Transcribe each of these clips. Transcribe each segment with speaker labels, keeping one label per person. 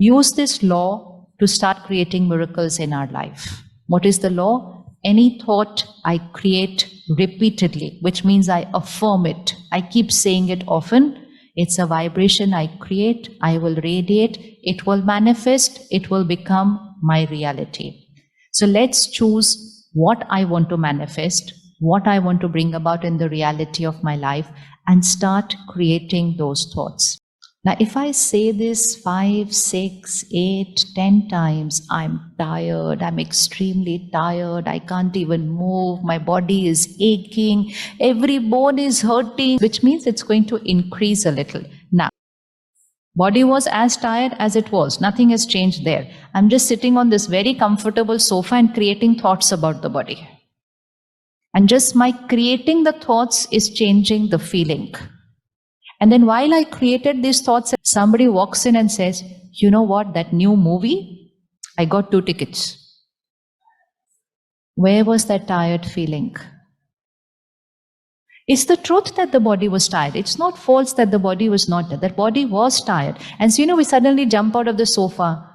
Speaker 1: use this law to start creating miracles in our life. What is the law? Any thought I create repeatedly, which means I affirm it. I keep saying it often. It's a vibration I create, I will radiate, it will manifest, it will become my reality. So let's choose what I want to manifest, what I want to bring about in the reality of my life, and start creating those thoughts. Now, if I say this 5, 6, 8, 10 times, I'm tired, I'm extremely tired, I can't even move, my body is aching, every bone is hurting, which means it's going to increase a little. Now, body was as tired as it was, nothing has changed there. I'm just sitting on this very comfortable sofa and creating thoughts about the body. And just my creating the thoughts is changing the feeling. And then while I created these thoughts, somebody walks in and says, you know what, that new movie, I got 2 tickets. Where was that tired feeling? It's the truth that the body was tired. It's not false that the body was not tired. That body was tired. And so, we suddenly jump out of the sofa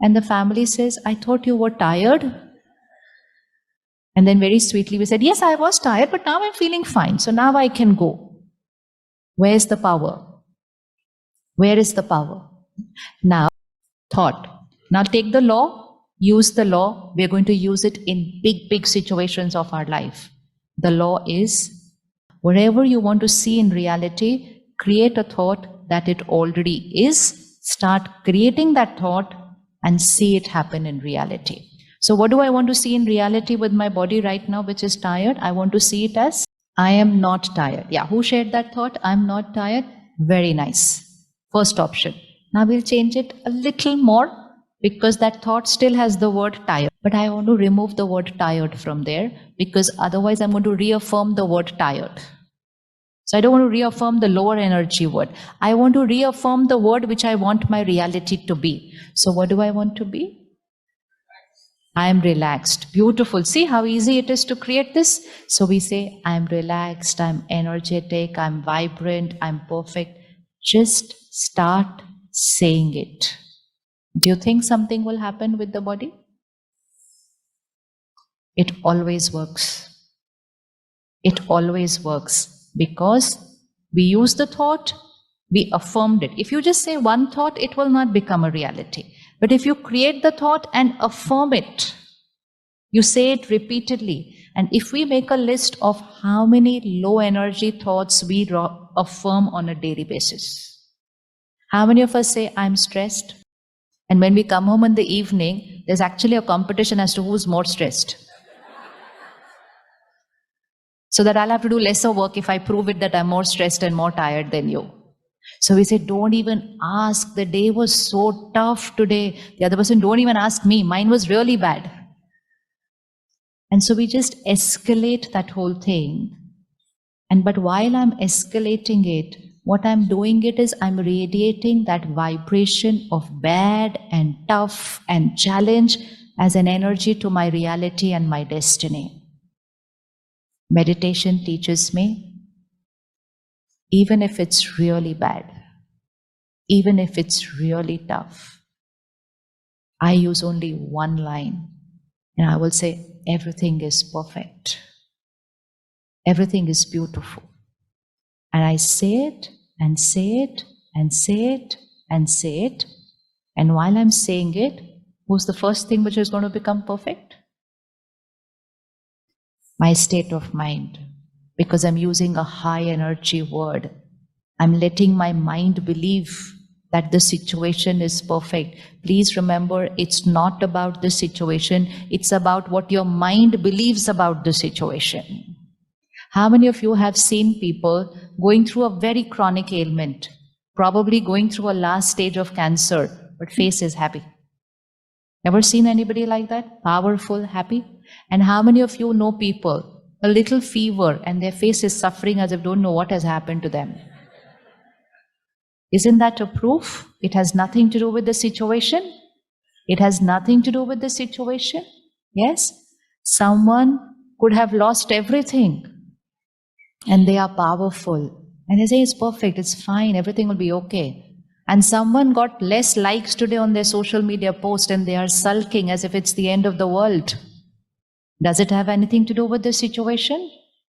Speaker 1: and the family says, I thought you were tired. And then very sweetly we said, yes, I was tired, but now I'm feeling fine. So now I can go. Where's the power? Where is the power? Now, thought. Now take the law, use the law. We're going to use it in big, big situations of our life. The law is, wherever you want to see in reality, create a thought that it already is. Start creating that thought and see it happen in reality. So what do I want to see in reality with my body right now, which is tired? I want to see it as, I am not tired. Yeah, who shared that thought? I'm not tired. Very nice. First option. Now we'll change it a little more because that thought still has the word tired. But I want to remove the word tired from there because otherwise I'm going to reaffirm the word tired. So I don't want to reaffirm the lower energy word. I want to reaffirm the word which I want my reality to be. So what do I want to be? I am relaxed. Beautiful. See how easy it is to create this? So we say, I'm relaxed, I'm energetic, I'm vibrant, I'm perfect. Just start saying it. Do you think something will happen with the body? It always works. It always works because we use the thought, we affirmed it. If you just say one thought, it will not become a reality. But if you create the thought and affirm it, you say it repeatedly. And if we make a list of how many low energy thoughts we affirm on a daily basis, how many of us say, I'm stressed? And when we come home in the evening, there's actually a competition as to who's more stressed. So that I'll have to do lesser work if I prove it that I'm more stressed and more tired than you. So we say, don't even ask. The day was so tough today. The other person, don't even ask me. Mine was really bad. And so we just escalate that whole thing. But while I'm escalating it, what I'm doing it is I'm radiating that vibration of bad and tough and challenge as an energy to my reality and my destiny. Meditation teaches me, even if it's really bad, even if it's really tough, I use only one line and I will say, everything is perfect. Everything is beautiful. And I say it and say it and say it and say it. And while I'm saying it, who's the first thing which is going to become perfect? My state of mind. Because I'm using a high energy word. I'm letting my mind believe that the situation is perfect. Please remember, it's not about the situation, it's about what your mind believes about the situation. How many of you have seen people going through a very chronic ailment, probably going through a last stage of cancer, but face is happy? Ever seen anybody like that? Powerful, happy? And how many of you know people, a little fever, and their face is suffering as if don't know what has happened to them? Isn't that a proof? It has nothing to do with the situation. It has nothing to do with the situation. Yes? Someone could have lost everything and they are powerful. And they say it's perfect, it's fine, everything will be okay. and someone got less likes today on their social media post and they are sulking as if it's the end of the world. Does it have anything to do with the situation?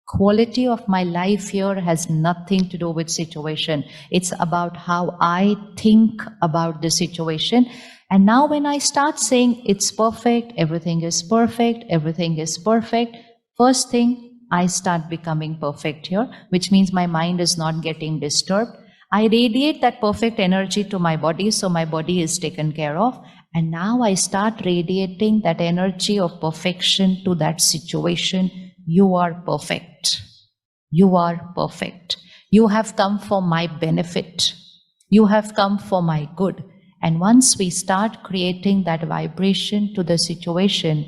Speaker 1: Quality of my life here has nothing to do with situation. It's about how I think about the situation. And now when I start saying it's perfect, everything is perfect, everything is perfect, first thing, I start becoming perfect here, which means my mind is not getting disturbed. I radiate that perfect energy to my body, so my body is taken care of. And now I start radiating that energy of perfection to that situation. You are perfect. You are perfect. You have come for my benefit. You have come for my good. And once we start creating that vibration to the situation,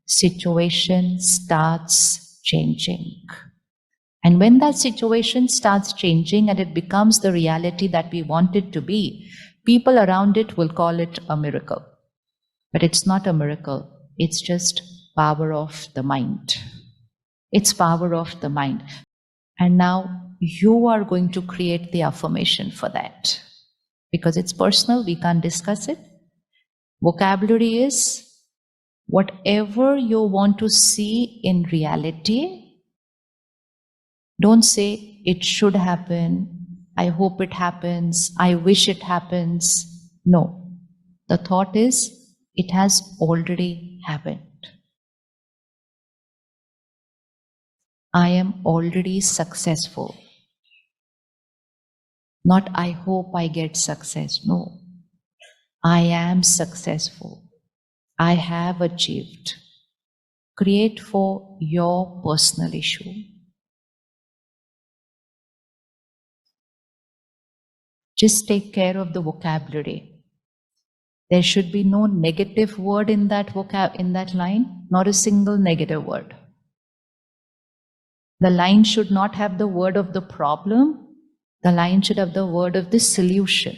Speaker 1: situation starts changing. And when that situation starts changing and it becomes the reality that we want it to be, people around it will call it a miracle. But it's not a miracle. It's just power of the mind. It's power of the mind. And now you are going to create the affirmation for that. Because it's personal, we can't discuss it. Vocabulary is whatever you want to see in reality. Don't say it should happen, I hope it happens, I wish it happens. No. The thought is it has already happened. I am already successful. Not I hope I get success. No. I am successful. I have achieved. Create for your personal issue. Just take care of the vocabulary. There should be no negative word in that line, not a single negative word. The line should not have the word of the problem. The line should have the word of the solution.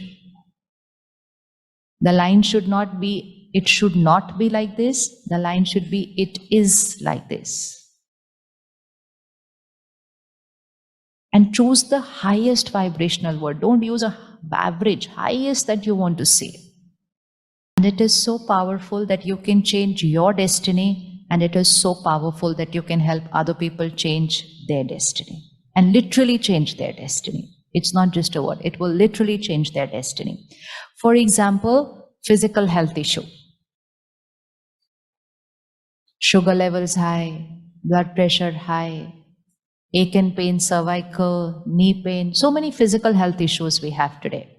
Speaker 1: The line should not be, it should not be like this. The line should be, it is like this. And choose the highest vibrational word. Don't use a average, highest that you want to say. And it is so powerful that you can change your destiny, and it is so powerful that you can help other people change their destiny. And literally change their destiny. It's not just a word, it will literally change their destiny. For example, physical health issue. Sugar levels high, blood pressure high, ache and pain, cervical, knee pain, so many physical health issues we have today.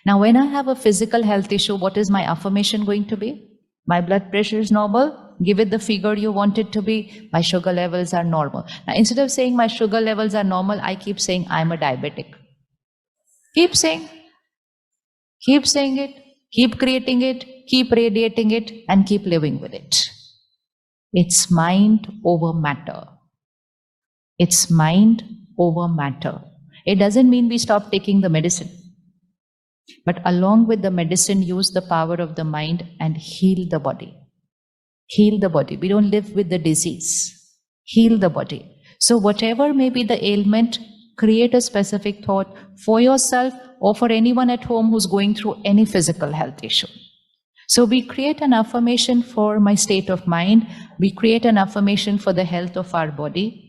Speaker 1: Now, when I have a physical health issue, what is my affirmation going to be? My blood pressure is normal. Give it the figure you want it to be. My sugar levels are normal. Now, instead of saying my sugar levels are normal, I keep saying I'm a diabetic. Keep saying it, keep creating it, keep radiating it, and keep living with it. It's mind over matter. It's mind over matter. It doesn't mean we stop taking the medicine. But along with the medicine, use the power of the mind and heal the body. Heal the body. We don't live with the disease. Heal the body. So whatever may be the ailment, create a specific thought for yourself or for anyone at home who's going through any physical health issue. So we create an affirmation for my state of mind. We create an affirmation for the health of our body.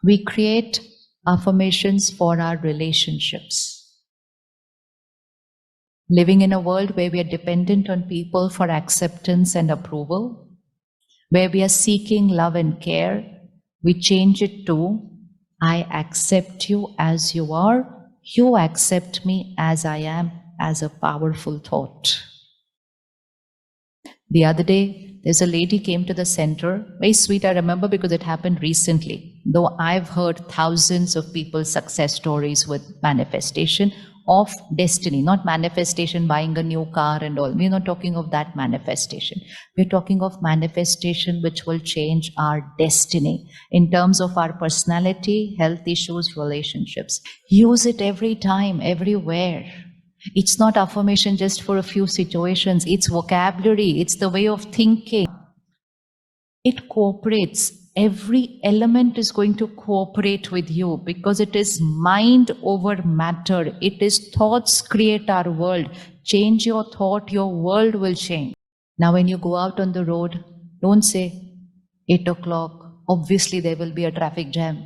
Speaker 1: We create affirmations for our relationships. Living in a world where we are dependent on people for acceptance and approval, where we are seeking love and care, we change it to, I accept you as you are, you accept me as I am, as a powerful thought. The other day, there's a lady came to the center, very sweet, I remember because it happened recently, though I've heard thousands of people's success stories with manifestation of destiny, not manifestation buying a new car and all. We're not talking of that manifestation. We're talking of manifestation which will change our destiny in terms of our personality, health issues, relationships. Use it every time, everywhere. It's not affirmation just for a few situations. It's vocabulary. It's the way of thinking. It cooperates. every element is going to cooperate with you because it is mind over matter. It is thoughts create our world. Change your thought, your world will change. Now, when you go out on the road, don't say 8 o'clock. Obviously, there will be a traffic jam.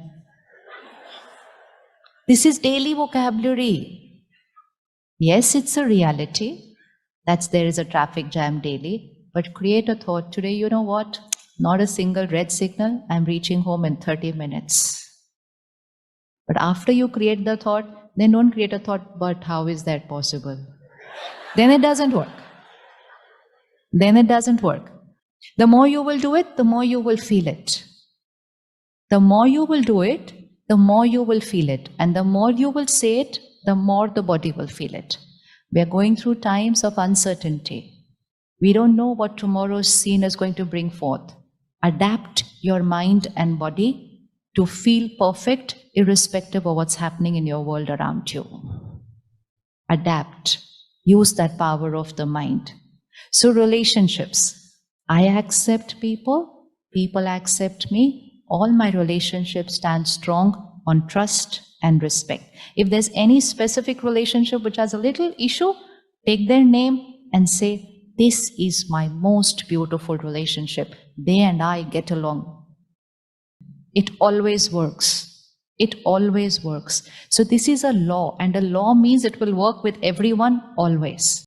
Speaker 1: This is daily vocabulary. Yes, it's a reality that there is a traffic jam daily, but create a thought today, you know what? Not a single red signal, I'm reaching home in 30 minutes. But after you create the thought, then don't create a thought, but how is that possible? Then it doesn't work. Then it doesn't work. The more you will do it, the more you will feel it. The more you will do it, the more you will feel it. And the more you will say it, the more the body will feel it. We are going through times of uncertainty. We don't know what tomorrow's scene is going to bring forth. Adapt your mind and body to feel perfect, irrespective of what's happening in your world around you. Adapt. Use that power of the mind. So relationships. I accept people, people accept me. All my relationships stand strong on trust and respect. If there's any specific relationship which has a little issue, take their name and say, this is my most beautiful relationship. They and I get along. It always works. It always works. So this is a law, and a law means it will work with everyone always.